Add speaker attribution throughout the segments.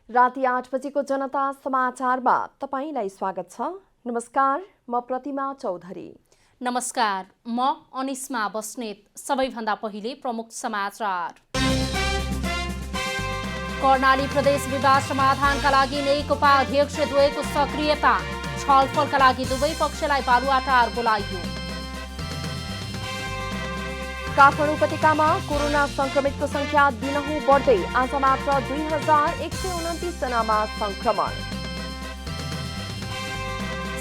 Speaker 1: राति 8 बजेको जनता समाचारमा तपाईलाई स्वागत छ। नमस्कार, म प्रतिमा चौधरी।
Speaker 2: नमस्कार, म अनिस्मा बस्नेत। सबैभन्दा पहिले प्रमुख समाचार। कर्णाली प्रदेश विवाद समाधानका लागि नेकपा अध्यक्ष द्वयको सक्रियता। छलफलका लागि दुवै पक्षलाई बालुवाटार बोलाइयो।
Speaker 1: काठमाडौँ उपत्यकामा कोरोना संक्रमितको संख्या दिनहुँ बढ्दै आज मात्र 2129 जनामा संक्रमण।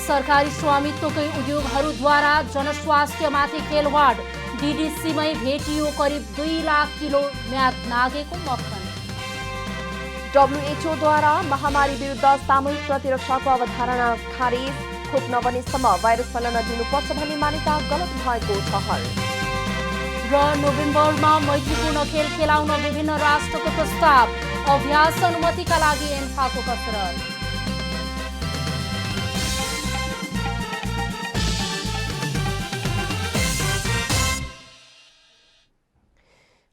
Speaker 2: सरकारी स्वामित्वकै उद्योगहरूद्वारा जनस्वास्थ्यमाथि खेलवाड। डीडीसीमै भेटियो करिब 2 लाख किलो म्याद नागेको मक्खन।
Speaker 1: WHO महामारी विरुद्ध सामूहिक प्रतिरक्षाको अवधारणा खारेज। खोप नबनेसम्म भाइरस फैलन दिनुपर्छ भन्ने मान्यता गलत भएको ठहर।
Speaker 2: र नोभेम्बरमा मैत्रीपूर्ण खेल खेलाउन विभिन्न राष्ट्रको प्रस्ताव। अभ्यास अनुमतिका लागि एन्फाको कसरत।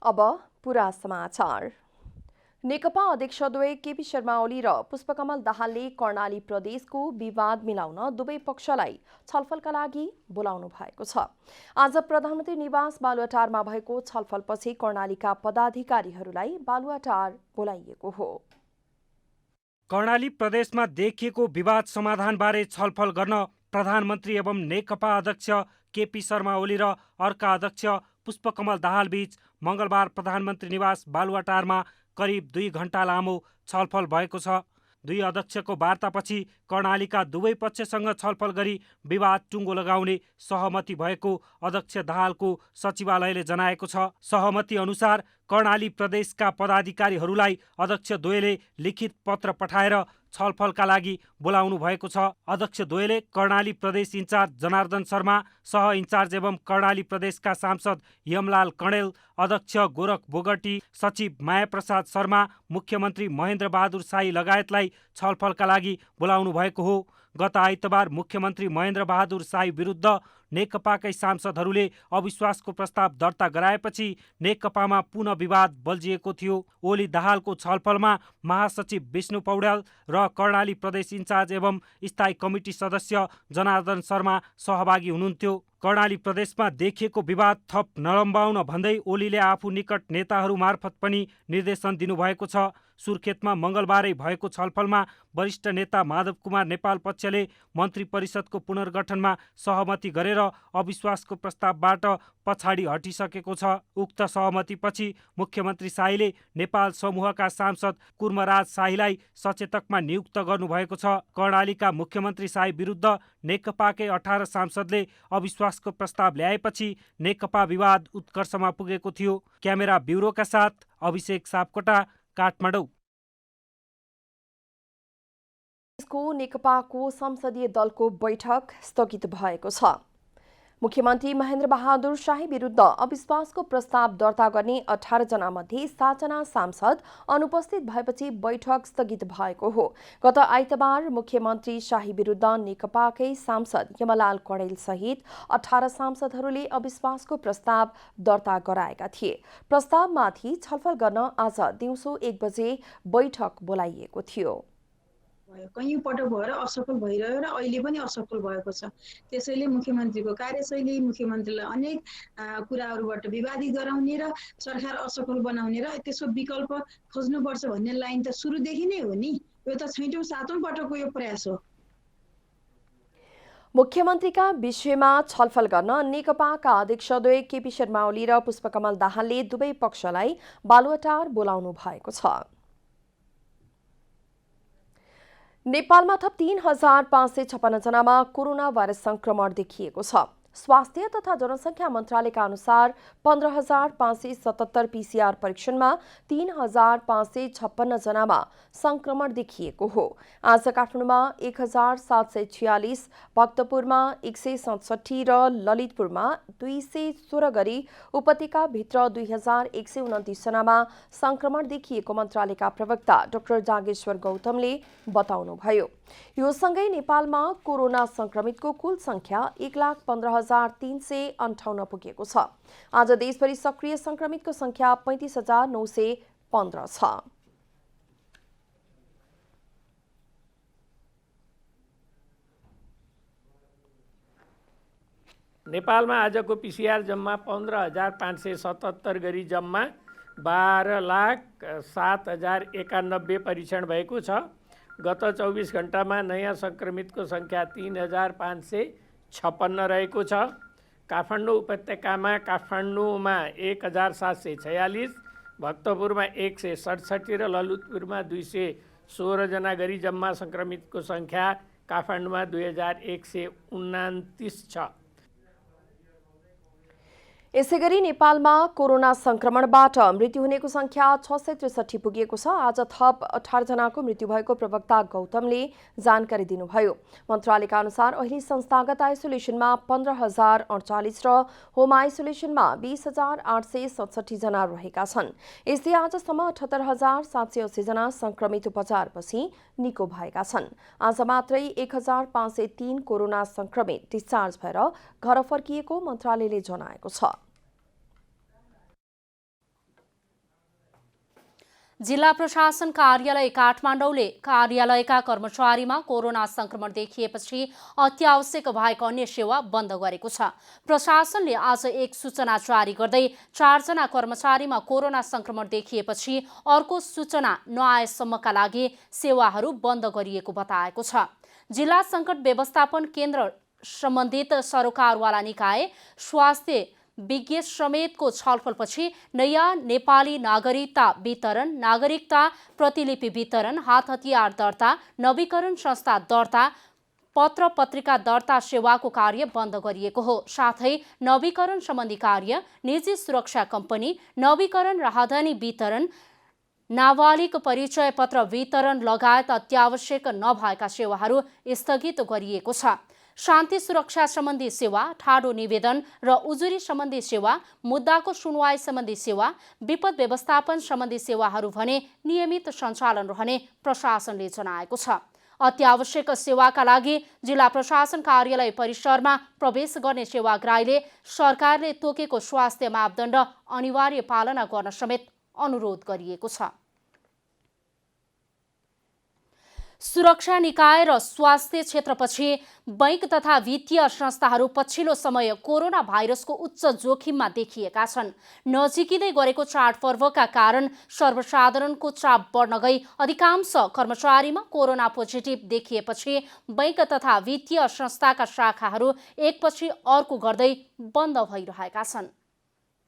Speaker 1: अब पूरा समाचार। नेकपा अध्यक्षद्वय केपी शर्मा ओली र पुष्पकमल दाहालले कर्णाली प्रदेशको विवाद मिलाउन दुवै पक्षलाई छलफलका लागि बोलाउनु भएको छ। आज प्रधानमन्त्री निवास बालुवाटारमा भएको छलफलपछि कर्णालीका पदाधिकारीहरूलाई बालुवाटार बोलाइएको हो।
Speaker 3: कर्णाली प्रदेशमा देखिएको विवाद समाधानबारे छलफल गर्न प्रधानमन्त्री एवं नेकपा अध्यक्ष केपी शर्मा ओली र अर्का अध्यक्ष पुष्पकमल दाहाल बीच मंगलबार प्रधानमन्त्री निवास बालुवाटारमा करिब 2 घण्टा लामो छलफल भएको छ। दुई अध्यक्षको वार्तापछि कर्णालीका दुवै पक्षसँग छलफल गरी विवाद टुङ्गो लगाउने सहमति भएको अध्यक्ष दाहालको सचिवालयले जनाएको छ। सहमति अनुसार कर्णाली प्रदेशका पदाधिकारीहरूलाई अध्यक्ष द्वयले लिखित पत्र पठाएर छलफलका लागि बोलाउनु भएको छ। अध्यक्ष द्वयले कर्णाली प्रदेश इन्चार्ज जनार्दन शर्मा, सह इन्चार्ज एवं कर्णाली प्रदेशका सांसद यमलाल कणेल, अध्यक्ष गोरख बोगटी, सचिव मायाप्रसाद शर्मा, मुख्यमन्त्री महेन्द्र बहादुर शाही लगायतलाई छलफलका लागि बोलाउनु भएको हो। गत आइतबार मुख्यमन्त्री महेन्द्र बहादुर शाही विरुद्ध नेकपाकै सांसदहरूले अविश्वासको प्रस्ताव दर्ता गराएपछि नेकपामा पुनः विवाद बल्झिएको थियो। ओली दाहालको छलफलमा महासचिव विष्णु पौड्याल र कर्णाली प्रदेश इन्चार्ज एवं स्थायी कमिटी सदस्य जनार्दन शर्मा सहभागी हुनुहुन्थ्यो। कर्णाली प्रदेशमा देखिएको विवाद थप नलम्बाउन भन्दै ओलीले आफू निकट नेताहरू मार्फत पनि निर्देशन दिनुभएको छ। सुर्खेतमा मंगलबारै भएको छलफलमा वरिष्ठ नेता माधव कुमार नेपाल पक्षले मन्त्री परिषदको पुनर्गठनमा सहमति गरेर अविश्वासको प्रस्तावबाट पछाडि हटिसकेको छ। उक्त सहमतिपछि मुख्यमन्त्री शाहीले नेपाल समूहका सांसद कुर्मराज शाहीलाई सचेतकमा नियुक्त गर्नुभएको छ। कर्णालीका मुख्यमन्त्री शाही विरुद्ध नेकपाकै 18 सांसदले अविश्वासको प्रस्ताव ल्याएपछि नेकपा विवाद उत्कर्षमा पुगेको थियो। क्यामेरा ब्युरोका साथ अभिषेक सापकोटा, काठमाडौँ।
Speaker 1: नेकपाको संसदीय दलको बैठक स्थगित भएको छ। मुख्यमन्त्री महेन्द्र बहादुर शाही विरुद्ध अविश्वासको प्रस्ताव दर्ता गर्ने 18 जना मध्ये 7 जना सांसद अनुपस्थित भएपछि बैठक स्थगित भएको हो। गत आइतबार मुख्यमन्त्री शाही विरुद्ध नेकपाकै सांसद यमलाल कणेल सहित 18 सांसदहरूले अविश्वासको प्रस्ताव दर्ता गराएका थिए। प्रस्तावमाथि छलफल गर्न आज दिउँसो 1 बजे बैठक बोलाइएको थियो।
Speaker 4: कैयौं पटक भएर असफल भइरह्यो र अहिले पनि असफल भएको छ। त्यसैले मुख्यमन्त्रीको कार्यशैली, मुख्यमन्त्रीलाई अनेक कुराहरूबाट विवादित गराउने र सरकार असफल बनाउने र त्यसको विकल्प खोज्नुपर्छ भन्ने लाइन त सुरुदेखि नै हो नि। यो त 6औं 7औं पटकको यो प्रयास हो।
Speaker 1: मुख्यमन्त्रीका विषयमा छलफल गर्न नेकपाका अध्यक्षद्वय केपी शर्मा ओली र पुष्पकमल दाहालले दुवै पक्षलाई बालुवाटार बोलाउनु भएको छ। नेपालमा थप 3556 जनामा कोरोना भाइरस संक्रमण देखिएको छ। स्वास्थ्य तथा जनसङ्ख्या मन्त्रालयका अनुसार 15577 पीसीआर परीक्षणमा 3556 जनामा संक्रमण देखिएको हो। आज काठमाडौँमा 1746, भक्तपुरमा 167 र ललितपुरमा 216 गरी उपत्यकाभित्र 2129 जनामा संक्रमण देखिएको मन्त्रालयका प्रवक्ता डाक्टर जागेश्वर गौतमले बताउनुभयो। यो सँगै नेपालमा कोरोना संक्रमितको कुल संख्या 1,15,358 पुगेको छ। आज देशभरि सक्रिय संक्रमितको संख्या 35,915 छ।
Speaker 5: नेपालमा आजको पिसिआर जम्मा 15,577 गरी जम्मा 12,07,091 परीक्षण भएको छ। गत 24 घण्टामा नयाँ सङ्क्रमितको सङ्ख्या 3,556 रहेको छ। काठमाडौँ उपत्यकामा काठमाडौँमा 1,746, भक्तपुरमा 167 र ललितपुरमा 216 जना गरी जम्मा सङ्क्रमितको सङ्ख्या काठमाडौँमा 2,129 छ।
Speaker 1: यसैगरी नेपालमा कोरोना संक्रमणबाट मृत्यु हुनेको संख्या 663 पुगेको छ। आज थप 18 जनाको मृत्यु भएको प्रवक्ता गौतमले जानकारी दिनुभयो। मन्त्रालयका अनुसार अहिले संस्थागत आइसोलेसनमा 15,048 र होम आइसोलेसनमा 20,867 जना रहेका छन्। यस्तै आजसम्म 78,780 जना संक्रमित उपचारपछि निको भएका छन्। आज मात्रै 1,503 कोरोना संक्रमित डिस्चार्ज भएर घर फर्किएको मन्त्रालयले जनाएको छ।
Speaker 2: जिल्ला प्रशासन कार्यालय काठमाडौँले कार्यालयका कर्मचारीमा कोरोना संक्रमण देखिएपछि अत्यावश्यक भएको अन्य सेवा बन्द गरेको छ। प्रशासनले आज एक सूचना जारी गर्दै 4 जना कर्मचारीमा कोरोना संक्रमण देखिएपछि अर्को सूचना नआएसम्मका लागि सेवाहरू बन्द गरिएको बताएको छ। जिल्ला सङ्कट व्यवस्थापन केन्द्र सम्बन्धित सरोकारवाला निकाय, स्वास्थ्य विज्ञ समेतको छलफलपछि नयाँ नेपाली नागरिकता वितरण, नागरिकता प्रतिलिपि वितरण, हात हतियार दर्ता, नवीकरण संस्था दर्ता, पत्र पत्रिका दर्ता सेवाको कार्य बन्द गरिएको हो। साथै नवीकरण सम्बन्धी कार्य, निजी सुरक्षा कम्पनी, नवीकरण राहदानी वितरण, नाबालिग परिचय पत्र वितरण लगायत अत्यावश्यक नभएका सेवाहरू स्थगित गरिएको छ। शान्ति सुरक्षा सम्बन्धी सेवा, ठाडो निवेदन र उजुरी सम्बन्धी सेवा, मुद्दाको सुनवाई सम्बन्धी सेवा, विपद व्यवस्थापन सम्बन्धी सेवाहरू भने नियमित सञ्चालन रहने प्रशासनले जनाएको छ। अत्यावश्यक सेवाका लागि जिल्ला प्रशासन कार्यालय परिसरमा प्रवेश गर्ने सेवाग्राहीले सरकारले तोकेको स्वास्थ्य मापदण्ड अनिवार्य पालना गर्न समेत अनुरोध गरिएको छ। सुरक्षा निकाय र स्वास्थ्य क्षेत्रपछि बैंक तथा वित्तीय संस्थाहरू पछिल्लो समय कोरोना भाइरसको उच्च जोखिममा देखिएका छन्। नजिकिँदै गरेको चाडपर्वका कारण सर्वसाधारणको चाप बढ्न गई अधिकांश कर्मचारीमा कोरोना पोजिटिभ देखिएपछि बैंक तथा वित्तीय संस्थाका शाखाहरू एकपछि अर्को गर्दै बन्द भइरहेका छन्।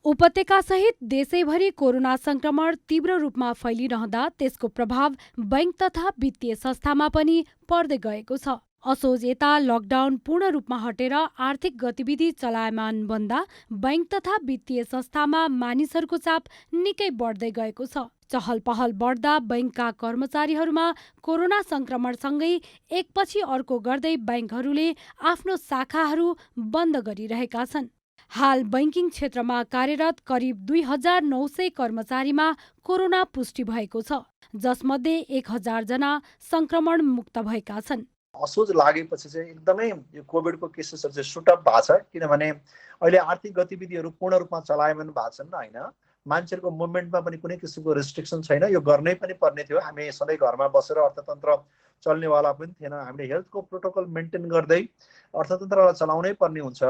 Speaker 6: उपत्यकासहित देशैभरि कोरोना संक्रमण तीव्र रूपमा फैलिरहँदा त्यसको प्रभाव बैंक तथा वित्तीय संस्थामा पनि पर्दै गएको छ। असोज यता लकडाउन पूर्ण रूपमा हटेर आर्थिक गतिविधि चलायमान बन्दा बैंक तथा वित्तीय संस्थामा मानिसहरूको चाप निकै बढ्दै गएको छ। चहल पहल बढ्दा बैंकका कर्मचारीहरूमा कोरोना संक्रमणसँगै एकपछि अर्को गर्दै बैंकहरूले आफ्नो शाखाहरू बन्द गरिरहेका छन्। हाल बैंकिङ क्षेत्रमा कार्यरत करिब 2,900 कर्मचारीमा कोरोना पुष्टि भएको छ, जसमध्ये 1,000 जना संक्रमण मुक्त भएका छन्।
Speaker 7: असोज लागेपछि चाहिँ एकदमै यो कोभिडको केसेसहरू चाहिँ सुटअप भएको छ, किनभने अहिले आर्थिक गतिविधिहरू पूर्ण रूपमा चलायमान भएको छन् होइन। मान्छेहरूको मुभमेन्टमा पनि कुनै किसिमको रेस्ट्रिक्सन छैन। यो गर्नै पनि पर्ने थियो। हामी सधैँ घरमा बसेर अर्थतन्त्र चल्नेवाला पनि थिएन। हामीले हेल्थको प्रोटोकल मेन्टेन गर्दै अर्थतन्त्रलाई चलाउनै पर्ने हुन्छ।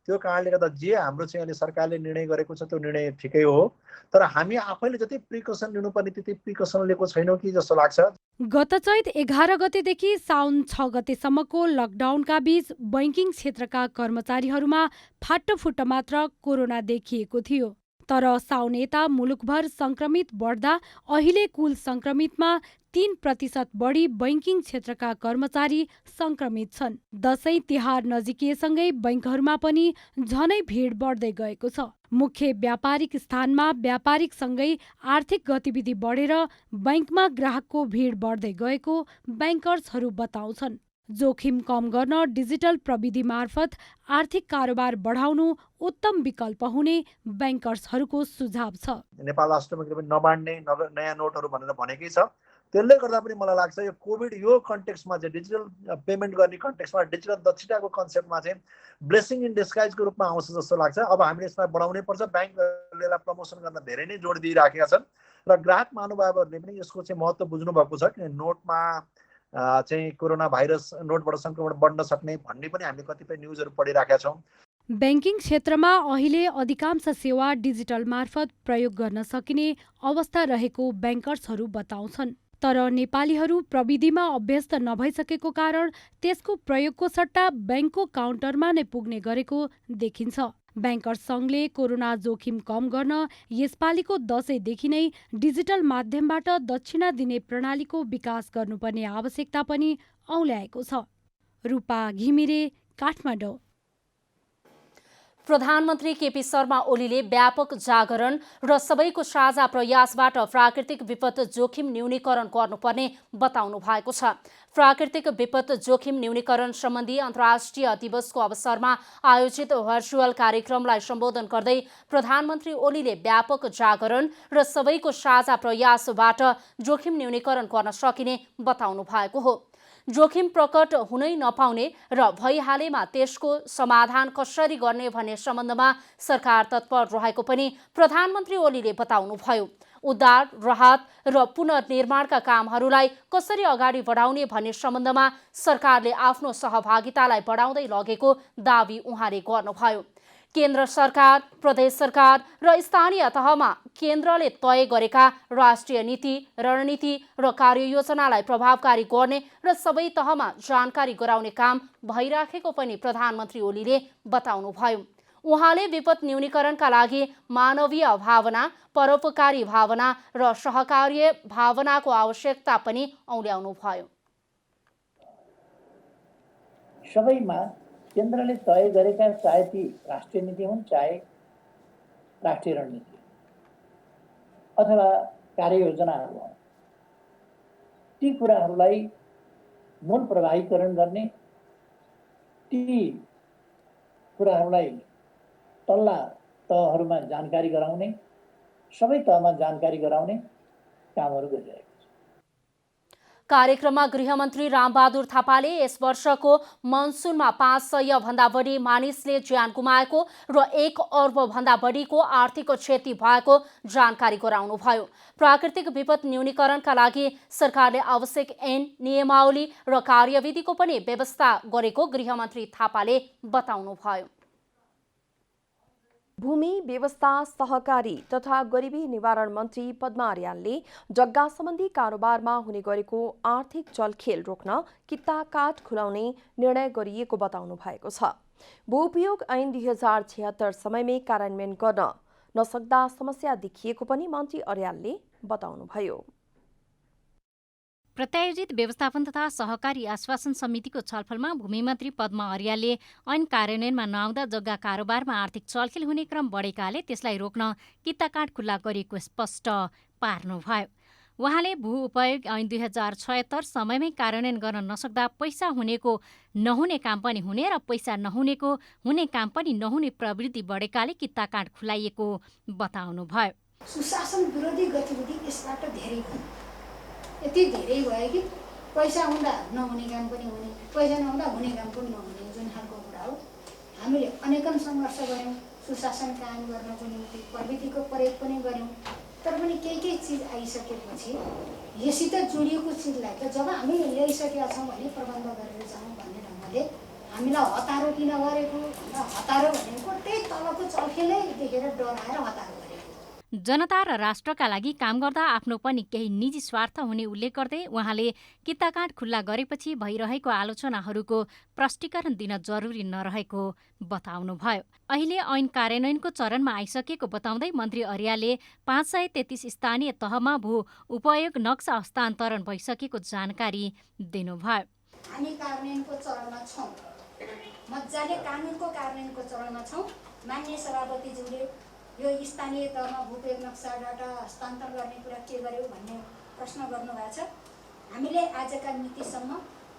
Speaker 7: त्यो कारणले गर्दा जे हाम्रो चाहिँ अहिले सरकारले निर्णय गरेको छ त्यो निर्णय ठिकै हो, तर हामी आफैले जति प्रिकसन लिनुपर्ने त्यति प्रिकसन लिएको छैनौँ कि जस्तो लाग्छ।
Speaker 6: गत चैत 11 गतेदेखि साउन 6 गतेसम्मको लकडाउनका बीच बैंकिङ क्षेत्रका कर्मचारीहरूमा फाटोफुट्टो मात्र कोरोना देखिएको थियो। तर साउन यता मुलुकभर संक्रमित बढ्दा अहिले कुल संक्रमितमा 3% बढी बैंकिङ क्षेत्रका कर्मचारी संक्रमित छन्। दशैं तिहार नजिकिएसँगै बैंकहरूमा पनि झनै भिड बढ्दै गएको छ। मुख्य व्यापारिक स्थानमा व्यापारिकसँगै आर्थिक गतिविधि बढेर बैंकमा ग्राहकको भिड बढ्दै गएको बैंकर्सहरू बताउँछन्। जोखिम कम गर्न डिजिटल प्रविधि मार्फत आर्थिक कारोबार बढाउनु उत्तम विकल्प हुने बैंकर्सहरूको सुझाव छ।
Speaker 7: नेपाल राष्ट्रमा नबाड्ने नयाँ नोटहरू भनेर भनेकै छ। त्यसले गर्दा पनि मलाई लाग्छ यो कोभिड यो कन्टेक्स्टमा चाहिँ डिजिटल पेमेन्ट गर्ने कन्टेक्स्टमा डिजिटल दक्षताको कन्सेप्टमा चाहिँ ब्लेसिङ इन डिस्गाइजको रूपमा आउँछ जस्तो लाग्छ। अब हामीले यसलाई बढाउनै पर्छ। ब्याङ्कहरूले यसलाई प्रमोसन गर्न धेरै नै जोड दिइराखेका छन् र ग्राहक महानुभावहरूले पनि यसको चाहिँ महत्त्व बुझ्नु भएको छ। किन नोटमा चाहिँ कोरोना भाइरस नोटबाट संक्रमण बढ्न सक्ने भन्ने पनि हामीले कतिपय न्युजहरू पढिराखेका छौँ।
Speaker 6: ब्याङ्किङ क्षेत्रमा अहिले अधिकांश सेवा डिजिटल मार्फत प्रयोग गर्न सकिने अवस्था रहेको ब्याङ्कर्सहरू बताउँछन्। तर नेपालीहरू प्रविधिमा अभ्यस्त नभइसकेको कारण त्यसको प्रयोगको सट्टा ब्याङ्कको काउन्टरमा नै पुग्ने गरेको देखिन्छ। ब्याङ्कर्स सङ्घले कोरोना जोखिम कम गर्न यसपालिको दशैँदेखि नै डिजिटल माध्यमबाट दक्षिणा दिने प्रणालीको विकास गर्नुपर्ने आवश्यकता पनि औल्याएको छ। रूपा घिमिरे, काठमाडौँ।
Speaker 2: प्रधानमन्त्री केपी शर्मा ओलीले व्यापक जागरण र सबैको साझा प्रयासबाट प्राकृतिक विपद जोखिम न्यूनीकरण गर्नुपर्ने बताउनु भएको छ। प्राकृतिक विपद जोखिम न्यूनीकरण सम्बन्धी अन्तर्राष्ट्रिय दिवसको अवसरमा आयोजित भर्चुअल कार्यक्रमलाई सम्बोधन गर्दै प्रधानमन्त्री ओलीले व्यापक जागरण र सबैको साझा प्रयासबाट जोखिम न्यूनीकरण गर्न सकिने बताउनु भएको हो। जोखिम प्रकट हुनै नपाउने र भइहालेमा त्यसको समाधान कसरी गर्ने भन्ने सम्बन्धमा सरकार तत्पर रहेको पनि प्रधानमन्त्री ओलीले बताउनुभयो। उद्धार, राहत र पुनर्निर्माणका कामहरूलाई कसरी अगाडि बढाउने भन्ने सम्बन्धमा सरकारले आफ्नो सहभागितालाई बढाउँदै लगेको दावी उहाँले गर्नुभयो। केन्द्र सरकार, प्रदेश सरकार र स्थानीय तहमा केन्द्रले तय गरेका राष्ट्रिय नीति, रणनीति र कार्ययोजनालाई प्रभावकारी गर्ने र सबै तहमा जानकारी गराउने काम भइराखेको पनि प्रधानमन्त्री ओलीले बताउनुभयो। उहाँले विपद न्यूनीकरणका लागि मानवीय भावना, परोपकारी भावना र सहकार्य भावनाको आवश्यकता पनि औल्याउनुभयो।
Speaker 8: सबैमा केन्द्रले तय गरेका चाहे ती राष्ट्रिय नीति हुन् चाहे राष्ट्रिय रणनीति अथवा कार्ययोजनाहरू हुन्, ती कुराहरूलाई मूल प्रभावीकरण गर्ने, ती कुराहरूलाई तल्ला तहहरूमा जानकारी गराउने, सबै तहमा जानकारी गराउने कामहरू गरिरहेको छ।
Speaker 2: कार्यक्रममा गृहमन्त्री रामबहादुर थापाले यस वर्षको मनसुनमा 500 भन्दा बढी मानिसले ज्यान गुमाएको र 1 अर्ब भन्दा बढीको आर्थिक क्षति भएको जानकारी गराउनुभयो। प्राकृतिक विपद न्यूनीकरणका लागि सरकारले आवश्यक ऐन, नियमावली र कार्यविधिको पनि व्यवस्था गरेको गृहमन्त्री थापाले बताउनुभयो।
Speaker 1: भूमि व्यवस्था, सहकारी तथा गरिबी निवारण मन्त्री पद्मा अर्यालले जग्गा सम्बन्धी कारोबारमा हुने गरेको आर्थिक चलखेल रोक्न किता काठ खुलाउने निर्णय गरिएको बताउनु भएको छ। भूउपयोग ऐन 2076 समयमै कार्यान्वयन गर्न नसक्दा समस्या देखिएको पनि मन्त्री अर्यालले बताउनुभयो।
Speaker 9: प्रत्यायोजित व्यवस्थापन तथा सहकारी आश्वासन समितिको छलफलमा भूमिमन्त्री पद्मा अर्यालले ऐन कार्यान्वयनमा नआउँदा जग्गा कारोबारमा आर्थिक चलखेल हुने क्रम बढेकाले त्यसलाई रोक्न किताकाठ खुल्ला गरिएको स्पष्ट पार्नुभयो। उहाँले भू उपयोग ऐन 2076 समयमै कार्यान्वयन गर्न नसक्दा पैसा हुनेको नहुने काम पनि हुने र पैसा नहुनेको हुने काम पनि नहुने प्रवृत्ति बढेकाले किताकाठ खुलाइएको बताउनुभयो।
Speaker 10: सुशासन विरोधी गतिविधि यसबाट धेरै यति धेरै भयो कि पैसा हुँदा नहुने काम पनि हुने, पैसा नहुँदा हुने काम पनि नहुने जुन खालको कुरा हो। हामीले अनेकन सङ्घर्ष गऱ्यौँ सुशासन कायम गर्नको निम्ति, प्रविधिको प्रयोग पनि गऱ्यौँ, तर पनि केही चिज आइसकेपछि यसित जोडिएको चिजलाई त जब हामीले ल्याइसकेका छौँ भने प्रबन्ध गरेर जाउँ भन्ने ढङ्गले हामीलाई हतारो किन गरेको भन्दा हतारो भनेको त्यही तलको चलखेलै देखेर डराएर हतारो गरेको।
Speaker 9: जनता र राष्ट्रका लागि काम गर्दा आफ्नो पनि केही निजी स्वार्थ हुने उल्लेख गर्दै उहाँले किताकाठ खुल्ला गरेपछि भइरहेको आलोचनाहरूको प्रष्टीकरण दिन जरुरी नरहेको बताउनुभयो। अहिले ऐन कार्यान्वयनको चरणमा आइसकेको बताउँदै मन्त्री अर्यालले 533 स्थानीय तहमा भू उपयोग नक्सा हस्तान्तरण भइसकेको जानकारी दिनुभयो।
Speaker 10: हामी कार्यान्वयनको चरणमा छौँ, मजाले कानुनको कार्यान्वयनको चरणमा छौँ। माननीय सभापतिज्यूले यो स्थानीय तहमा भूउपयोग नक्सा डाटा हस्तान्तरण गर्ने कुरा के गर्यो भन्ने प्रश्न गर्नुभएको छ। हामीले आजका मितिसम्म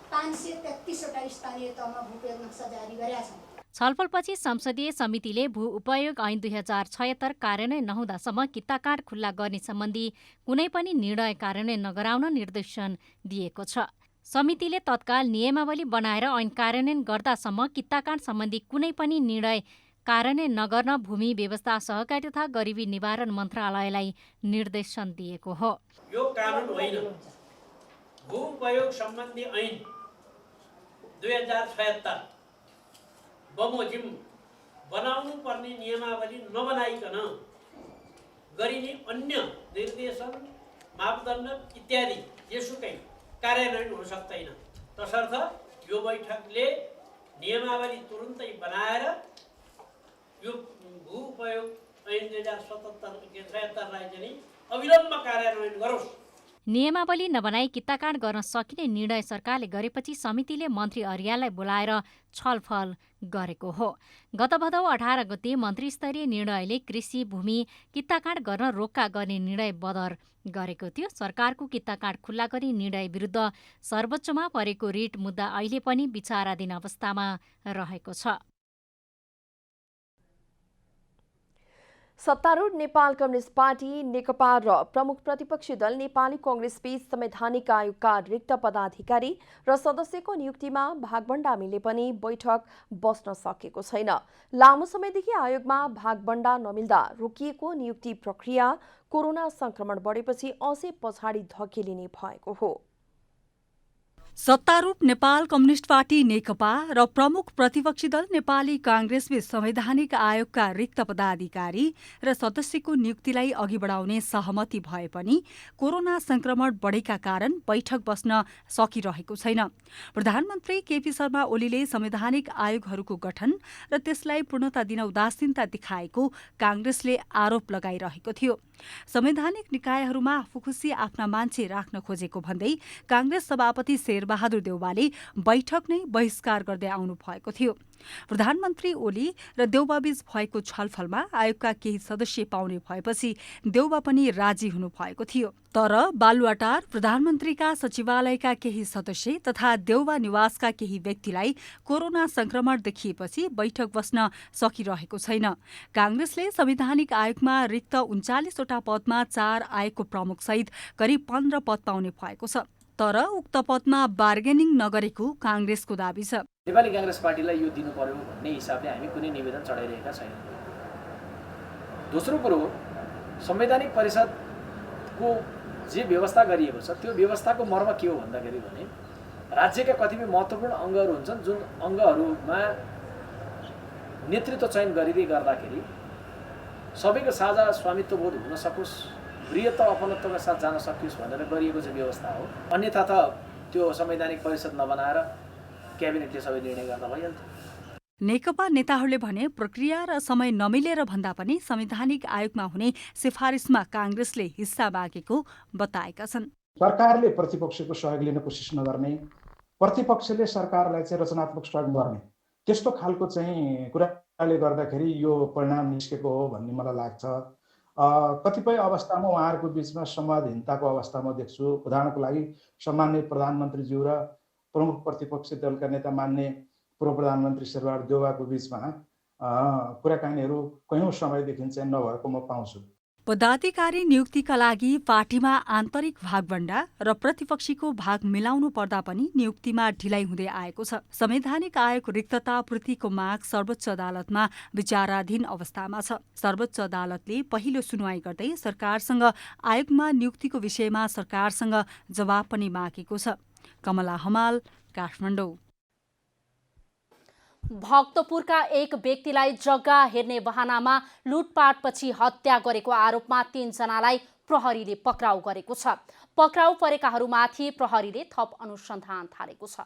Speaker 10: 533वटा स्थानीय तहमा भूउपयोग नक्सा जारी गरेका छौँ।
Speaker 9: छलफलपछि संसदीय समितिले भू उपयोग ऐन 2076 कार्यान्वयन नहुँदासम्म किताकाठ खुल्ला गर्ने सम्बन्धी कुनै पनि निर्णय कार्यान्वयन नगराउन निर्देशन दिएको छ। समितिले तत्काल नियमावली बनाएर ऐन कार्यान्वयन गर्दासम्म किताकाठ सम्बन्धी कुनै पनि निर्णय कार्यान्वयन नगर्न भूमि व्यवस्था, सहकारी तथा गरिबी निवारण मन्त्रालयलाई निर्देशन दिएको हो।
Speaker 11: यो कानुन होइन, भू उपयोग सम्बन्धी ऐन 2076 बमोजिम बनाउनु पर्ने नियमावली नबनाइकन गरिने अन्य निर्देशन मापदण्ड इत्यादि यसुकै कार्यान्वयन हुन सक्दैन। तसर्थ यो बैठकले नियमावली तुरुन्तै बनाएर यो भू उपयोग ऐन 2077लाई चाहिँ अविलम्ब कार्यान्वयन गरोस्।
Speaker 9: नियमावली नबनाई कित्ताकाण्ड गर्न सकिने निर्णय सरकारले गरेपछि समितिले मन्त्री अर्याललाई बोलाएर छलफल गरेको हो। गत भदौ 18 गते मन्त्रीस्तरीय निर्णयले कृषि भूमि कित्ताकाण्ड गर्न रोक्का गर्ने निर्णय बदर गरेको थियो। सरकारको कित्ताकाण्ड खुल्ला गर्ने निर्णय विरुद्ध सर्वोच्चमा परेको रिट मुद्दा अहिले पनि विचाराधीन अवस्थामा रहेको छ।
Speaker 1: सत्तारूढ नेपाल कम्युनिस्ट पार्टी नेकपा र प्रमुख प्रतिपक्षी दल नेपाली कांग्रेस बीच संवैधानिक आयोगका रिक्त पदाधिकारी र सदस्यको नियुक्तिमा भागभण्डा मिले पनि बैठक बस्न सकेको छैन। लामो समयदेखि आयोगमा भागभण्डा नमिल्दा रोकिएको नियुक्ति प्रक्रिया कोरोना संक्रमण बढेपछि अझै पछाडि धकेलिने भएको हो।
Speaker 12: सत्तारूढ नेपाल कम्युनिस्ट पार्टी नेकपा र प्रमुख प्रतिपक्षी दल नेपाली कांग्रेसबीच संवैधानिक आयोगका रिक्त पदाधिकारी र सदस्यको नियुक्तिलाई अघि बढाउने सहमति भए पनि कोरोना संक्रमण बढेका कारण बैठक बस्न सकिरहेको छैन। प्रधानमन्त्री केपी शर्मा ओलीले संवैधानिक आयोगहरूको गठन र त्यसलाई पूर्णता दिन उदासीनता देखाएको कांग्रेसले आरोप लगाइरहेको थियो। संवैधानिक निकायहरूमा आफू खुसी आफ्ना मान्छे राख्न खोजेको भन्दै कांग्रेस सभापति शेरबहादुर देउवाले बैठक नै बहिष्कार गर्दै आउनु भएको थियो। प्रधानमन्त्री ओली र देउवाबीच भएको छलफलमा आयोगका केही सदस्य पाउने भएपछि देउवा पनि राजी हुनु भएको थियो। तर बालुवाटार प्रधानमन्त्रीका सचिवालयका केही सदस्य तथा देउवा निवासका केही व्यक्तिलाई कोरोना संक्रमण देखिएपछि बैठक बस्न सकिरहेको छैन। कांग्रेसले संवैधानिक आयोगमा रिक्त 39वटा पदमा 4 आयोगको प्रमुख सहित करिब 15 पद पाउने भएको छ। तर उक्त पदमा बार्गेनिङ नगरेको कांग्रेसको दाबी छ।
Speaker 13: नेपाली कांग्रेस पार्टीलाई यो दिनु पर्यो भन्ने हिसाबले हामी कुनै निवेदन चढाइरहेका छैनौँ। दोस्रो कुरो, संवैधानिक परिषदको जे व्यवस्था गरिएको छ त्यो व्यवस्थाको मर्म के हो भन्दाखेरि भने राज्यका कतिपय महत्त्वपूर्ण अङ्गहरू हुन्छन् जुन अङ्गहरूमा नेतृत्व चयन गरिँदै गर्दाखेरि सबैको साझा स्वामित्वबोध हुन सकोस्, वृहत्त अपनत्वका साथ जान सकियोस् भनेर गरिएको चाहिँ व्यवस्था हो। अन्यथा त त्यो संवैधानिक परिषद नबनाएर क्याबिनेटले सबै निर्णय गर्दा भइहाल्थ्यो।
Speaker 12: नेकपा नेताहरूले भने प्रक्रिया र समय नमिलेर भन्दा पनि संवैधानिक आयोगमा हुने सिफारिसमा कांग्रेसले हिस्सा मागेको बताएका छन्।
Speaker 14: सरकारले प्रतिपक्षको सहयोग लिन कोसिस नगर्ने, प्रतिपक्षले सरकारलाई चाहिँ रचनात्मक सहयोग गर्ने, त्यस्तो खालको चाहिँ कुराले गर्दाखेरि यो परिणाम निस्केको हो भन्ने मलाई लाग्छ। कतिपय अवस्थामा उहाँहरूको बीचमा संवादहीनताको अवस्था म देख्छु। उदाहरणको लागि सम्माननीय प्रधानमन्त्रीज्यू र प्रमुख प्रतिपक्षी दलका नेता मान्य पूर्व प्रधानमन्त्री शेरबहादुर देउवाको बीचमा कुराकानीहरू कैयौँ समयदेखि चाहिँ नभएको म पाउँछु।
Speaker 12: पदाधिकारी नियुक्तिका लागि पार्टीमा आन्तरिक भागभण्डा र प्रतिपक्षीको भाग मिलाउनु पर्दा पनि नियुक्तिमा ढिलाइ हुँदै आएको छ। संवैधानिक आयोग रिक्तता पूर्तिको माग सर्वोच्च अदालतमा विचाराधीन अवस्थामा छ। सर्वोच्च अदालतले पहिलो सुनवाई गर्दै सरकारसँग आयोगमा नियुक्तिको विषयमा सरकारसँग जवाब पनि मागेको छ। कमला हमाल, काठमाडौँ।
Speaker 2: भक्तपुरका एक व्यक्तिलाई जग्गा हेर्ने बहानामा लुटपाटपछि हत्या गरेको आरोपमा 3 जनालाई प्रहरीले पक्राउ गरेको छ। पक्राउ परेकाहरूमाथि प्रहरीले थप अनुसन्धान थालेको छ।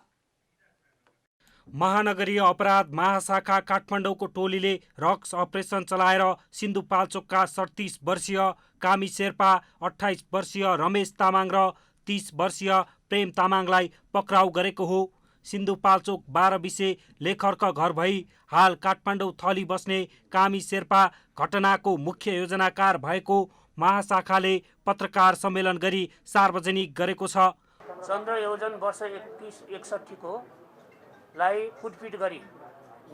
Speaker 3: महानगरीय अपराध महाशाखा काठमाडौँको टोलीले रक्स अपरेसन चलाएर सिन्धुपाल्चोकका 37 वर्षीय कामी शेर्पा, 28 वर्षीय रमेश तामाङ र 30 वर्षीय प्रेम तामाङलाई पक्राउ गरेको हो। सिन्धुपाल्चोक 12 बिसे लेखरका घर भई हाल काठमाडौँ थली बस्ने कामी शेर्पा घटनाको मुख्य योजनाकार भएको महाशाखाले पत्रकार सम्मेलन गरी सार्वजनिक गरेको छ।
Speaker 15: चन्द्र योजन वर्ष 31-61 को लाई कुटपिट गरी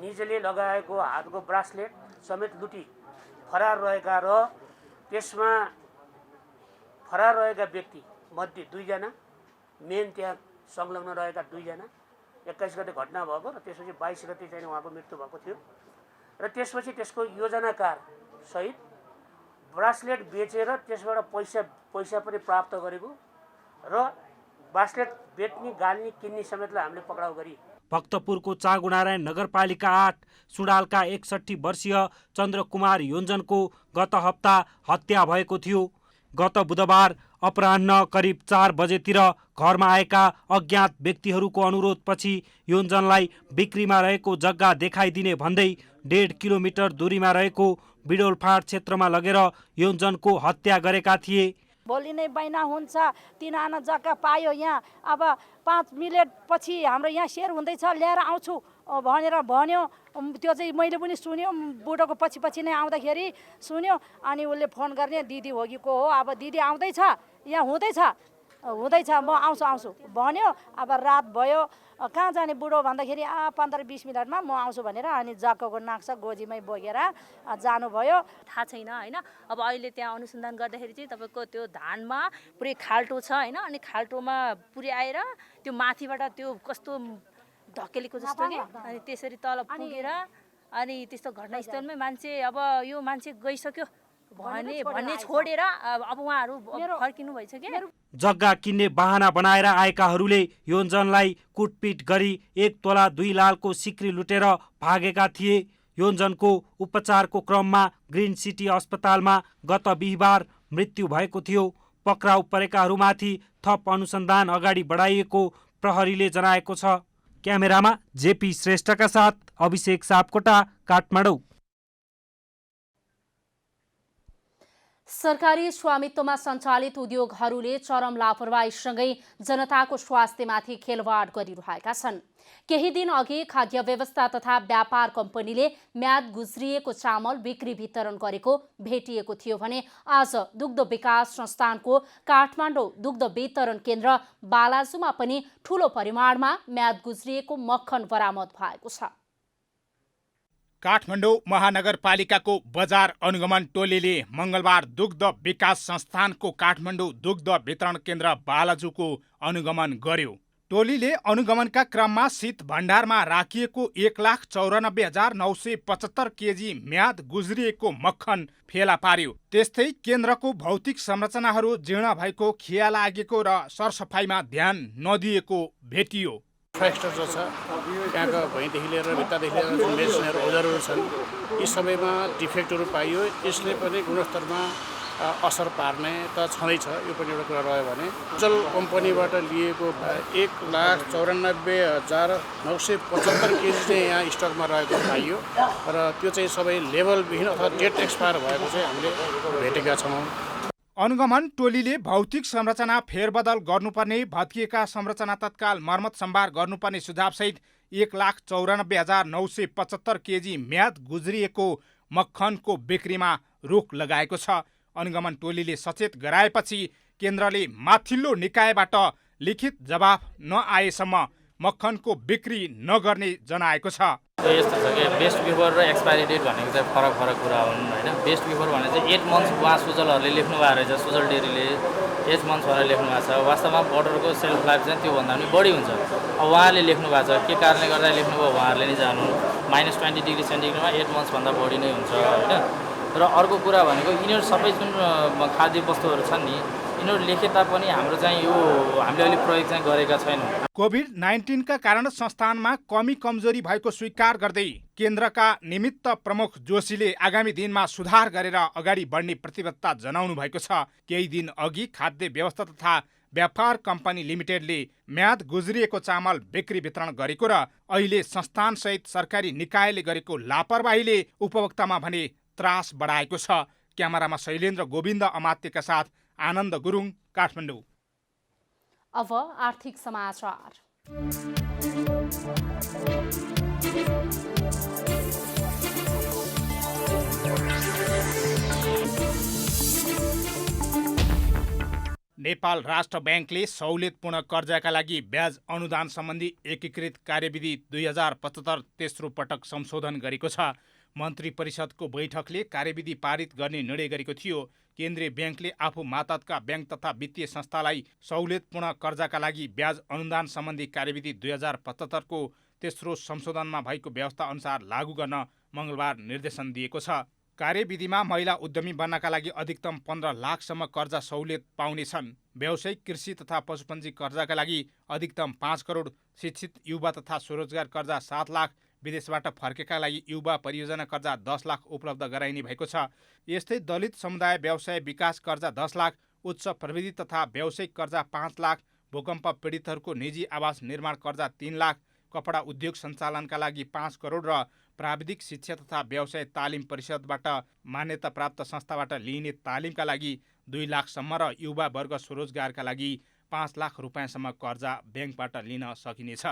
Speaker 15: निजले लगाएको हातको ब्रासलेट समेत लुटी फरार रहेका र त्यसमा फरार रहेका व्यक्ति मध्ये 2 जना मेन त्यहाँ संलग्न रहेका 2 जना 21 गते घटना भएको र त्यसपछि 22 गते चाहिँ उहाँको मृत्यु भएको थियो र त्यसपछि त्यसको योजनाकार सहित ब्रासलेट बेचेर त्यसबाट पैसा पनि प्राप्त गरेको र ब्रासलेट बेच्ने, गाल्ने, किन्ने समेतलाई हामीले पक्राउ गरी।
Speaker 3: भक्तपुरको चाँगुनारायण नगरपालिका 8 सुडालका 61 वर्षीय चन्द्रकुमार योन्जनको गत हप्ता हत्या भएको थियो। गत बुधबार अपराह्न करिब 4 बजेतिर घरमा आएका अज्ञात व्यक्तिहरूको अनुरोधपछि योन्जनलाई बिक्रीमा रहेको जग्गा देखाइदिने भन्दै 1.5 किलोमिटर दूरीमा रहेको बिडोलफाँट क्षेत्रमा लगेर योन्जनको हत्या गरेका थिए।
Speaker 16: भोलि नै बैना हुन्छ, 3 आना जग्गा पायो यहाँ, अब 5 मिनट पछि हाम्रो यहाँ सेयर हुँदैछ, ल्याएर आउँछु भनेर भन्यो। त्यो चाहिँ मैले पनि सुन्यो, बुढोको पछि नै आउँदाखेरि सुन्यो। अनि उसले फोन गर्ने दिदी हो कि को हो, अब दिदी आउँदैछ, यहाँ हुँदैछ म आउँछु भन्यो। अब रात भयो, कहाँ जाने बुढो भन्दाखेरि 15-20 मिनटमा म आउँछु भनेर अनि जग्गाको नाक्सा गोजीमै बोकेर जानुभयो।
Speaker 17: थाहा छैन होइन। अब अहिले त्यहाँ अनुसन्धान गर्दाखेरि चाहिँ तपाईँको त्यो धानमा पुरै खाल्टो छ होइन, अनि खाल्टोमा पुरै आएर त्यो माथिबाट त्यो कस्तो ढकेलेको जस्तो के, अनि त्यसरी तल पुगेर अनि त्यस्तो घटनास्थलमै मान्छे अब यो मान्छे गइसक्यो भन्ने छोडेर अब उहाँहरू फर्किनु भएछ कि।
Speaker 3: जग्गा किन्ने बहाना बनाएर आएकाहरूले योन्जनलाई कुटपिट गरी 1 तोला 2 लालको सिक्री लुटेर भागेका थिए। योन्जनको उपचारको क्रममा ग्रिन सिटी अस्पतालमा गत बिहिबार मृत्यु भएको थियो। पक्राउ परेकाहरूमाथि थप अनुसन्धान अगाडि बढाइएको प्रहरीले जनाएको छ। क्यामेरामा जेपी श्रेष्ठका साथ अभिषेक सापकोटा, काठमाडौँ।
Speaker 2: सरकारी स्वामित्वमा सञ्चालित उद्योगहरूले चरम लापरवाहीसँगै जनताको स्वास्थ्यमाथि खेलवाड गरिरहेका छन्। केही दिन अघि खाद्य व्यवस्था तथा व्यापार कम्पनीले म्याद गुज्रिएको चामल बिक्री वितरण गरेको भेटिएको थियो भने आज दुग्ध विकास संस्थानको काठमाडौँ दुग्ध वितरण केन्द्र बालाजुमा पनि ठूलो परिमाणमा म्याद गुज्रिएको मक्खन बरामद भएको छ।
Speaker 18: काठमाडौँ महानगरपालिकाको बजार अनुगमन टोलीले मंगलबार दुग्ध विकास संस्थानको काठमाडौँ दुग्ध वितरण केन्द्र बालाजुको अनुगमन गर्यो। टोलीले अनुगमनका क्रममा शीत भण्डारमा राखिएको 1,94,975 केजी म्याद गुज्रिएको मक्खन फेला पार्यो। त्यस्तै केन्द्रको भौतिक संरचनाहरू जीर्ण भएको, खिया लागेको र सरसफाइमा ध्यान नदिएको भेटियो।
Speaker 19: इन्फ्रास्ट्रक्चर छ, त्यहाँको भुइँदेखि लिएर भित्तादेखि लिएर जुन मेसिनहरू औजारहरू छन्, यी सबैमा डिफेक्टहरू पाइयो। यसले पनि गुणस्तरमा असर पार्ने त छँदैछ। यो पनि एउटा कुरा रह्यो भने जल कम्पनीबाट लिएको 1,94,975 केजी चाहिँ यहाँ स्टकमा रहेको पाइयो र त्यो चाहिँ सबै लेभलविहीन अथवा डेट एक्सपायर भएको चाहिँ हामीले भेटेका छौँ।
Speaker 18: अनुगमन टोलीले भौतिक संरचना फेरबदल गर्नुपर्ने, भत्किएका संरचना तत्काल मर्मत सम्भार गर्नुपर्ने सुझावसहित 1,94,975 केजी म्याद गुज्रिएको मक्खनको बिक्रीमा रोक लगाएको छ। अनुगमन टोलीले सचेत गराएपछि केन्द्रले माथिल्लो निकायबाट लिखित जवाफ नआएसम्म मक्खनको बिक्री नगर्ने जनाएको छ।
Speaker 20: यस्तो छ कि बेस्ट बिफोर र एक्सपायरी डेट भनेको चाहिँ फरक कुरा हुन् होइन। बेस्ट बिफोर भने चाहिँ 8 मन्थ्स उहाँ सुजलहरूले लेख्नु भएको रहेछ, सुजल डेरीले 8 मन्थ्स भनेर लेख्नु भएको छ। वास्तवमा बटरको सेल्फ लाइफ चाहिँ त्योभन्दा पनि बढी हुन्छ। अब उहाँले लेख्नु भएको छ, के कारणले गर्दा लेख्नुभयो उहाँहरूले नै जानु। -20 डिग्री सेन्टिग्रेडमा 8 मन्थ्सभन्दा बढी नै हुन्छ होइन। र अर्को कुरा भनेको यिनीहरू सबै जुन खाद्य वस्तुहरू छन् नि, यिनीहरू लेखे तापनि हाम्रो चाहिँ यो हामीले अहिले प्रयोग चाहिँ गरेका छैनौँ।
Speaker 18: कोभिड-19 का कारण संस्थानमा कमी कमजोरी भएको स्वीकार गर्दै केन्द्रका निमित्त प्रमुख जोशीले आगामी दिनमा सुधार गरेर अगाडि बढ्ने प्रतिबद्धता जनाउनु भएको छ। केही दिन अघि खाद्य व्यवस्था तथा व्यापार कम्पनी लिमिटेडले म्याद गुज्रिएको चामल बिक्री वितरण गरेको र अहिले संस्थानसहित सरकारी निकायले गरेको लापरवाहीले उपभोक्तामा भने त्रास बढाएको छ। क्यामेरामा शैलेन्द्र गोविन्द अमात्यका साथ आनन्द गुरुङ, काठमाडौँ।
Speaker 2: अब आर्थिक समाचार।
Speaker 18: नेपाल राष्ट्र ब्याङ्कले सहुलियतपूर्ण कर्जाका लागि ब्याज अनुदान सम्बन्धी एकीकृत कार्यविधि 2075 तेस्रो पटक संशोधन गरेको छ। मन्त्री परिषदको बैठकले कार्यविधि पारित गर्ने निर्णय गरेको थियो। केन्द्रीय ब्याङ्कले आफू मातहतका ब्याङ्क तथा वित्तीय संस्थालाई सहुलियतपूर्ण कर्जाका लागि ब्याज अनुदान सम्बन्धी कार्यविधि 2075 को तेस्रो संशोधनमा भएको व्यवस्था अनुसार लागू गर्न मङ्गलबार निर्देशन दिएको छ। कार्यविधिमा महिला उद्यमी बन्नका लागि अधिकतम 15 लाखसम्म कर्जा सहुलियत पाउनेछन्। व्यावसायिक, कृषि तथा पशुपन्छी कर्जाका लागि अधिकतम 5 करोड, शिक्षित युवा तथा स्वरोजगार कर्जा 7 लाख, विदेशबाट फर्केका लागि युवा परियोजना कर्जा 10 लाख उपलब्ध गराइने भएको छ। यस्तै दलित समुदाय व्यवसाय विकास कर्जा 10 लाख, उच्च प्रविधि तथा व्यावसायिक कर्जा 5 लाख, भूकम्प पीडितहरूको निजी आवास निर्माण कर्जा 3 लाख, कपडा उद्योग सञ्चालनका लागि 5 करोड र प्राविधिक शिक्षा तथा व्यवसाय तालिम परिषदबाट मान्यता प्राप्त संस्थाबाट लिइने तालिमका लागि 2 लाखसम्म र युवा वर्ग स्वरोजगारका लागि 5 लाख रुपियाँसम्म कर्जा ब्याङ्कबाट लिन सकिनेछ।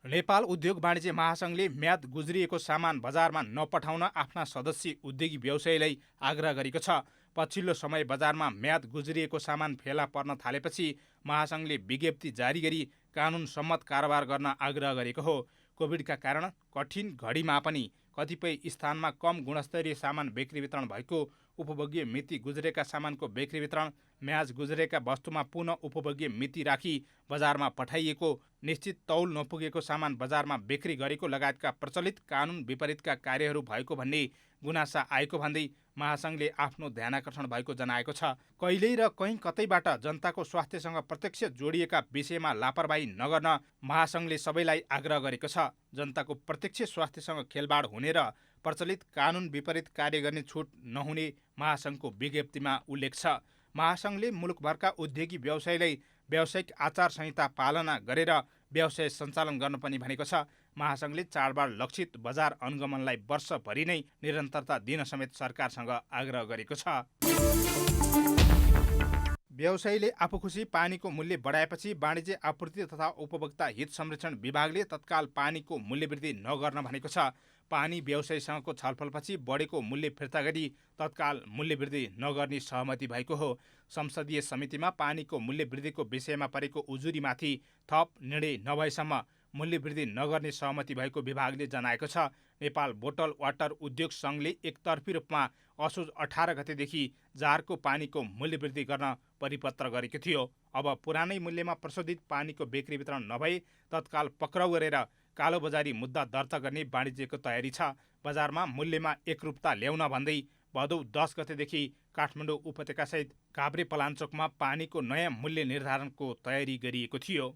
Speaker 18: नेपाल उद्योग वाणिज्य महासङ्घले म्याद गुज्रिएको सामान बजारमा नपठाउन आफ्ना सदस्य उद्योगी व्यवसायीलाई आग्रह गरेको छ। पछिल्लो समय बजारमा म्याद गुज्रिएको सामान फेला पर्न थालेपछि महासङ्घले विज्ञप्ति जारी गरी कानुन सम्मत कारोबार गर्न आग्रह गरेको हो। कोभिडका कारण कठिन घडीमा पनि कतिपय स्थानमा कम गुणस्तरीय सामान बिक्री वितरण भएको, उपभोग्य मिति गुज्रेका सामानको बिक्री वितरण, म्याज गुज्रेका वस्तुमा पुनः उपभोग्य मिति राखी बजारमा पठाइएको, निश्चित तौल नपुगेको सामान बजारमा बिक्री गरेको लगायतका प्रचलित कानुन विपरीतका कार्यहरू भएको भन्ने गुनासा आएको भन्दै महासङ्घले आफ्नो ध्यानाकर्षण भएको जनाएको छ। कहिल्यै र कहीँ कतैबाट जनताको स्वास्थ्यसँग प्रत्यक्ष जोडिएका विषयमा लापरवाही नगर्न महासङ्घले सबैलाई आग्रह गरेको छ। जनताको प्रत्यक्ष स्वास्थ्यसँग खेलबाड हुने र प्रचलित कानुन विपरीत कार्य गर्ने छुट नहुने महासङ्घको विज्ञप्तिमा उल्लेख छ। महासङ्घले मुलुकभरका उद्योगी व्यवसायीलाई व्यावसायिक आचार संहिता पालना गरेर व्यवसाय सञ्चालन गर्न पनि भनेको छ। महासङ्घले चाडबाड लक्षित बजार अनुगमनलाई वर्षभरि नै निरन्तरता दिन समेत सरकारसँग आग्रह गरेको छ। व्यवसायीले आफू खुसी पानीको मूल्य बढाएपछि वाणिज्य आपूर्ति तथा उपभोक्ता हित संरक्षण विभागले तत्काल पानीको मूल्य वृद्धि नगर्न भनेको छ। पानी व्यवसायीसँगको छलफलपछि बढेको मूल्य फिर्ता गरी तत्काल मूल्य वृद्धि नगर्ने सहमति भएको हो। संसदीय समितिमा पानीको मूल्य वृद्धिको विषयमा परेको उजुरीमाथि थप निर्णय नभएसम्म मूल्य वृद्धि नगर्ने सहमति भएको विभागले जनाएको छ। नेपाल बोटल वाटर उद्योग सङ्घले एकतर्फी रूपमा असोज 18 गतेदेखि जारको पानीको मूल्य वृद्धि गर्न परिपत्र गरेको थियो। अब पुरानै मूल्यमा प्रशोधित पानीको बिक्री वितरण नभए तत्काल पक्राउ गरेर कालोबजारी मुद्दा दर्ता गर्ने वाणिज्यको तयारी छ। बजारमा मूल्यमा एकरूपता ल्याउन भन्दै भदौ 10 गतेदेखि काठमाडौँ उपत्यकासहित काभ्रे पलाञ्चोकमा पानीको नयाँ मूल्य निर्धारणको तयारी गरिएको थियो।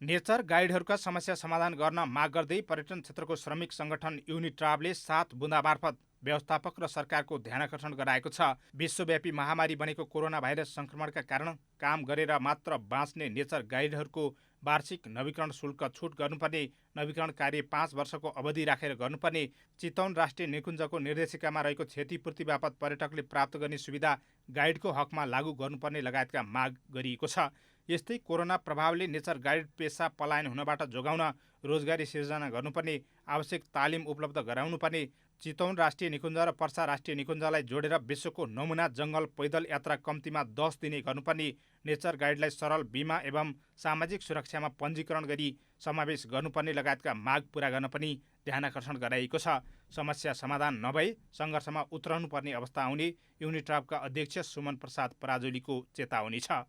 Speaker 18: नेचर गाइडहरूका समस्या समाधान गर्न माग गर्दै पर्यटन क्षेत्रको श्रमिक सङ्गठन युनिट्राभले 7 बुँदा मार्फत व्यवस्थापक र सरकारको ध्यानाकर्षण गराएको छ। विश्वव्यापी महामारी बनेको कोरोना भाइरस सङ्क्रमणका कारण काम गरेर मात्र बाँच्ने नेचर गाइडहरूको वार्षिक नवीकरण शुल्क छुट गर्नुपर्ने, नवीकरण कार्य 5 वर्षको अवधि राखेर गर्नुपर्ने, चितवन राष्ट्रिय निकुञ्जको निर्देशिकामा रहेको क्षतिपूर्ति बापत पर्यटकले प्राप्त गर्ने सुविधा गाइडको हकमा लागू गर्नुपर्ने लगायतका माग गरिएको छ। यस्तै कोरोना प्रभावले नेचर गाइड पेसा पलायन हुनबाट जोगाउन रोजगारी सिर्जना गर्नुपर्ने, आवश्यक तालिम उपलब्ध गराउनुपर्ने, चितवन राष्ट्रिय निकुञ्ज र पर्सा राष्ट्रिय निकुञ्जलाई जोडेर विश्वको नमुना जङ्गल पैदल यात्रा कम्तीमा 10 दिने गर्नुपर्ने, नेचर गाइडलाई सरल बिमा एवं सामाजिक सुरक्षामा पञ्जीकरण गरी समावेश गर्नुपर्ने लगायतका माग पूरा गर्न पनि ध्यानाकर्षण गराइएको छ। समस्या समाधान नभए सङ्घर्षमा उत्रनु पर्ने अवस्था आउने युनिट्राभका अध्यक्ष सुमन प्रसाद पराजुलीको चेतावनी छ।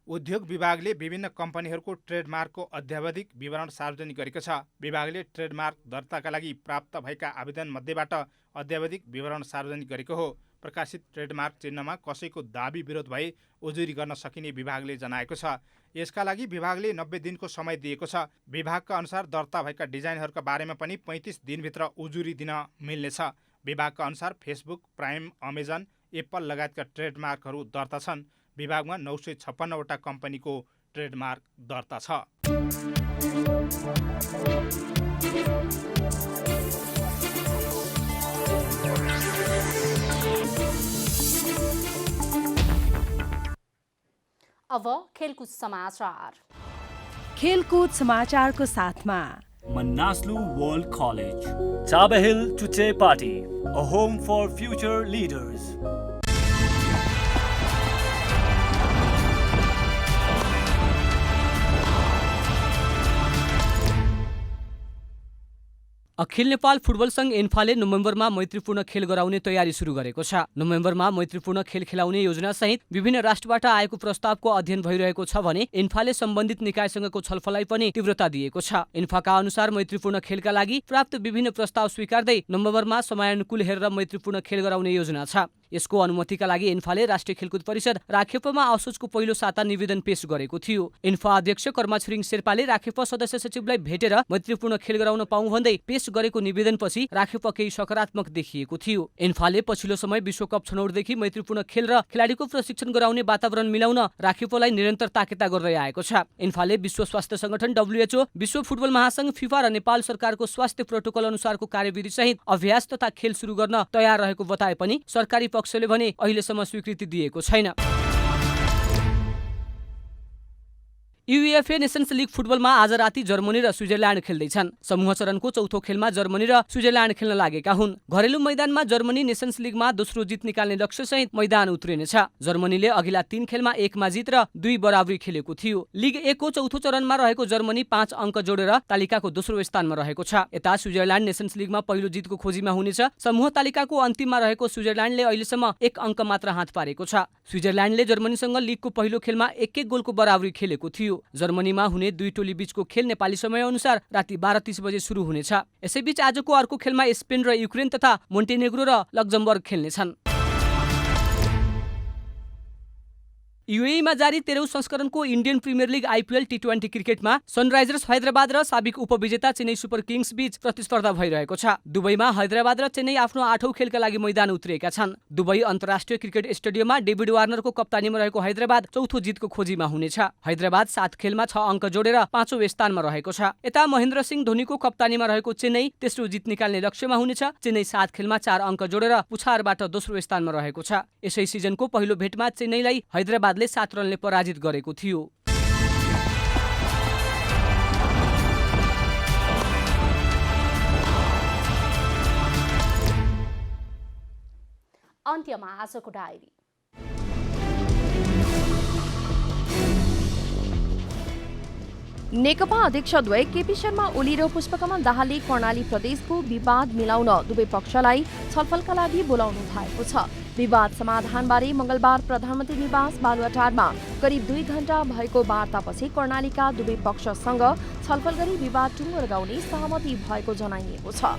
Speaker 18: उद्योग विभागले विभिन्न कम्पनीहरूको ट्रेडमार्कको अद्यावधिक विवरण सार्वजनिक गरेको छ। विभागले ट्रेडमार्क दर्ताका लागि प्राप्त भएका आवेदन मध्येबाट अद्यावधिक विवरण सार्वजनिक गरेको हो। प्रकाशित ट्रेडमार्क चिन्हमा कसैको दाबी विरोध भए उजुरी गर्न सकिने विभागले जनाएको छ। यसका लागि विभागले 90 दिनको समय दिएको छ। विभागका अनुसार दर्ता भएका डिजाइनहरूका बारेमा पनि 35 दिनभित्र उजुरी दिन मिल्नेछ। विभागका अनुसार फेसबुक, प्राइम, अमेजन, एप्पल लगायतका ट्रेडमार्कहरू दर्ता छन्। विभागमा 956 वटा कम्पनीको ट्रेडमार्क दर्ता छ।
Speaker 2: अब खेलकुद समाचार।
Speaker 21: खेलकुद समाचारको साथमा
Speaker 22: Manaslu World College, Chaba Hill to Chepati, a home for future leaders.
Speaker 4: Akhil Nepal football संघ एन्फाले नोभेम्बरमा मैत्रीपूर्ण खेल गराउने तयारी सुरु गरेको छ। नोभेम्बरमा मैत्रीपूर्ण खेल खेलाउने योजना सहित विभिन्न राष्ट्रबाट आएको प्रस्तावको अध्ययन भइरहेको छ भने एन्फाले सम्बन्धित निकायसँगको छलफललाई पनि तीव्रता दिएको छ। एन्फाका अनुसार मैत्रीपूर्ण खेलका लागि प्राप्त विभिन्न प्रस्ताव स्वीकार्दै नोभेम्बरमा समयानुकूल हेरेर मैत्रीपूर्ण खेल गराउने योजना छ। यसको अनुमतिका लागि एन्फाले राष्ट्रिय खेलकुद परिषद राखेपमा असोजको पहिलो साता निवेदन पेश गरेको थियो। एन्फा अध्यक्ष कर्मा छिरिङ शेर्पाले राखेप सदस्य सचिवलाई भेटेर मैत्रीपूर्ण खेल गराउन पाऊँ भन्दै पेश गरेको निवेदनपछि राखेप केही सकारात्मक देखिएको थियो। एन्फाले पछिल्लो समय विश्वकप छनौटदेखि मैत्रीपूर्ण खेल र खेलाडीको प्रशिक्षण गराउने वातावरण मिलाउन राखेपलाई निरन्तर ताकेता गर्दै आएको छ। एन्फाले विश्व स्वास्थ्य संगठन WHO, विश्व फुटबल महासंघ फिफा र नेपाल सरकारको स्वास्थ्य प्रोटोकल अनुसारको कार्यविधि सहित अभ्यास तथा खेल सुरु गर्न तयार रहेको बताए पनि सरकारी पक्षले भने अहिलेसम्म स्वीकृति दिएको छैन। UEFA नेसन्स लिग फुटबलमा आज राति जर्मनी र स्विजरल्यान्ड खेल्दैछन्। समूह चरणको चौथो खेलमा जर्मनी र स्विजरल्यान्ड खेल्न लागेका हुन्। घरेलु मैदानमा जर्मनी नेसन्स लिगमा दोस्रो जित निकाल्ने लक्ष्यसहित मैदान उत्रिनेछ। जर्मनीले अघिल्ला 3 खेलमा 1 जित र 2 बराबरी खेलेको थियो। लिग 1 को चौथो चरणमा रहेको जर्मनी 5 अङ्क जोडेर तालिकाको दोस्रो स्थानमा रहेको छ। यता स्विजरल्यान्ड नेसन्स लिगमा पहिलो जितको खोजीमा हुनेछ। समूह तालिकाको अन्तिममा रहेको स्विजरल्यान्डले अहिलेसम्म 1 अङ्क मात्र हात पारेको छ। स्विजरल्यान्डले जर्मनीसँग लिगको पहिलो खेलमा 1-1 गोलको बराबरी खेलेको थियो। जर्मनीमा हुने दुई टोली बीचको खेल नेपाली समय अनुसार राति 12:30 बजे सुरु हुनेछ। यसैबीच आजको अर्को खेलमा स्पेन र युक्रेन तथा मोन्टेनेग्रो र लक्जमबर्ग खेल्नेछन्। युएईमा जारी 13औं संस्करणको Indian premier league IPL T20 क्रिकेटमा सनराइजर्स हैदराबाद र साबिक उपविजेता चेन्नई सुपर किङ्स बीच प्रतिस्पर्धा भइरहेको छ। दुबईमा हैदराबाद र चेन्नई आफ्नो 8औं खेलका लागि मैदान उत्रिएका छन्। दुबई अन्तर्राष्ट्रिय क्रिकेट स्टेडियममा डेभिड वार्नरको कप्तानीमा रहेको हैदराबाद चौथो जितको खोजीमा हुनेछ। हैदराबाद 7 खेलमा 6 अङ्क जोडेर 5औं स्थानमा रहेको छ। यता महेन्द्र सिंह धोनीको कप्तानीमा रहेको चेन्नई तेस्रो जित निकाल्ने लक्ष्यमा हुनेछ। चेन्नई 7 खेलमा 4 अङ्क जोडेर पुछारबाट दोस्रो स्थानमा रहेको छ। यसै सिजनको पहिलो भेटमा चेन्नईलाई हैदराबाद 7 रनले पराजित गरेको थियो।
Speaker 2: अन्त्यमा आजको डायरी।
Speaker 1: नेकपा अध्यक्षद्वय केपी शर्मा ओली र पुष्पकमल दाहालले कर्णाली प्रदेशको विवाद मिलाउन दुवै पक्षलाई छलफलका लागि बोलाउनु भएको छ। विवाद समाधानबारे मंगलबार प्रधानमन्त्री निवास बालुवाटारमा करिब 2 घण्टा भएको वार्तापछि कर्णालीका दुवै पक्षसँग छलफल गरी विवाद टुङ्गो लगाउने सहमति भएको जनाइएको छ।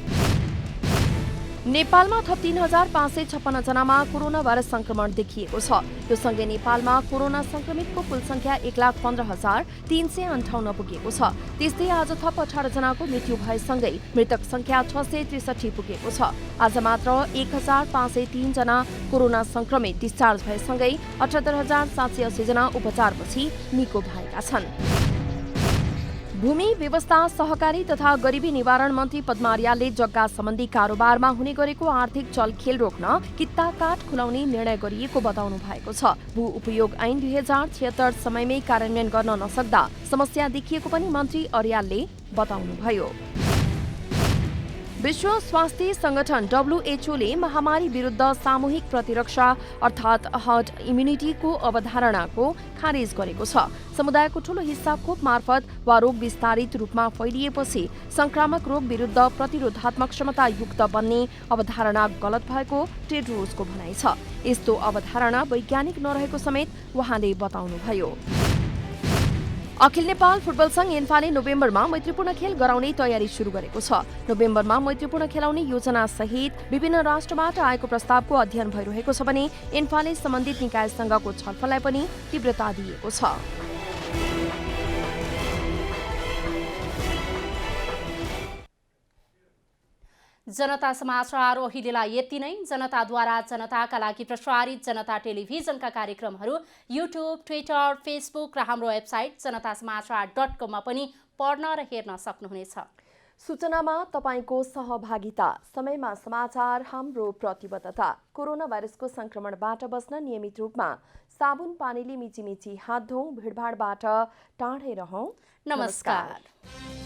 Speaker 1: नेपालमा थप 3,556 जनामा कोरोना भाइरस संक्रमण देखिएको छ। यो सँगै नेपालमा कोरोना संक्रमितको कुल संख्या 1,15,358 पुगेको छ। त्यस्तै आज थप 18 जनाको मृत्यु भएसँगै मृतक संख्या 663 पुगेको छ। आज मात्र 1,503 जना कोरोना संक्रमित डिस्चार्ज भएसँगै 78,780 जना उपचारपछि निको भएका छन्। भूमि व्यवस्था सहकारी तथा गरिबी निवारण मन्त्री पद्मा अर्यालले जग्गा सम्बन्धी कारोबारमा हुने गरेको आर्थिक चलखेल रोक्न कित्ता काठ खुलाउने निर्णय गरिएको बताउनु भएको छ। भू उपयोग ऐन 2076 समयमै कार्यान्वयन गर्न नसक्दा समस्या देखिएको पनि मन्त्री अर्यालले बताउनुभयो। विश्व स्वास्थ्य संगठन WHO ले महामारी विरुद्ध सामूहिक प्रतिरक्षा अर्थात् हर्ड इम्युनिटीको अवधारणाको खारेज गरेको छ। समुदायको ठूलो हिस्सा खोप मार्फत वा रोग विस्तारित रूपमा फैलिएपछि संक्रामक रोग विरुद्ध प्रतिरोधात्मक क्षमता युक्त बन्ने अवधारणा गलत भएको टेड्रोसको भनाइ छ। यस्तो अवधारणा वैज्ञानिक नरहेको समेत उहाँले बताउनुभयो। अखिल नेपाल फुटबल संघ एन्फाले नोभेम्बरमा मैत्रीपूर्ण खेल गराउने तयारी सुरु गरेको छ। नोभेम्बरमा मैत्रीपूर्ण खेलाउने योजना सहित विभिन्न राष्ट्रबाट आएको प्रस्तावको अध्ययन भइरहेको छ भने एन्फाले सम्बन्धित निकायसँगको छलफललाई पनि तीव्रता दिएको छ।
Speaker 2: जनता समाचार अहिलेलाई यति नै। जनताद्वारा जनताका लागि प्रसारित जनता टेलिभिजनका कार्यक्रमहरू युट्युब, ट्विटर, फेसबुक र हाम्रो वेबसाइट जनतासमाचार.com मा पनि पढ्न र हेर्न सक्नुहुनेछ।
Speaker 1: सूचनामा तपाईको सहभागिता, समयमा समाचार हाम्रो प्रतिबद्धता। कोरोना भाइरसको संक्रमणबाट बच्न नियमित रूपमा साबुन पानीले मिची हात धौँ, भिडभाडबाट टाढै रहौं।
Speaker 2: नमस्कार।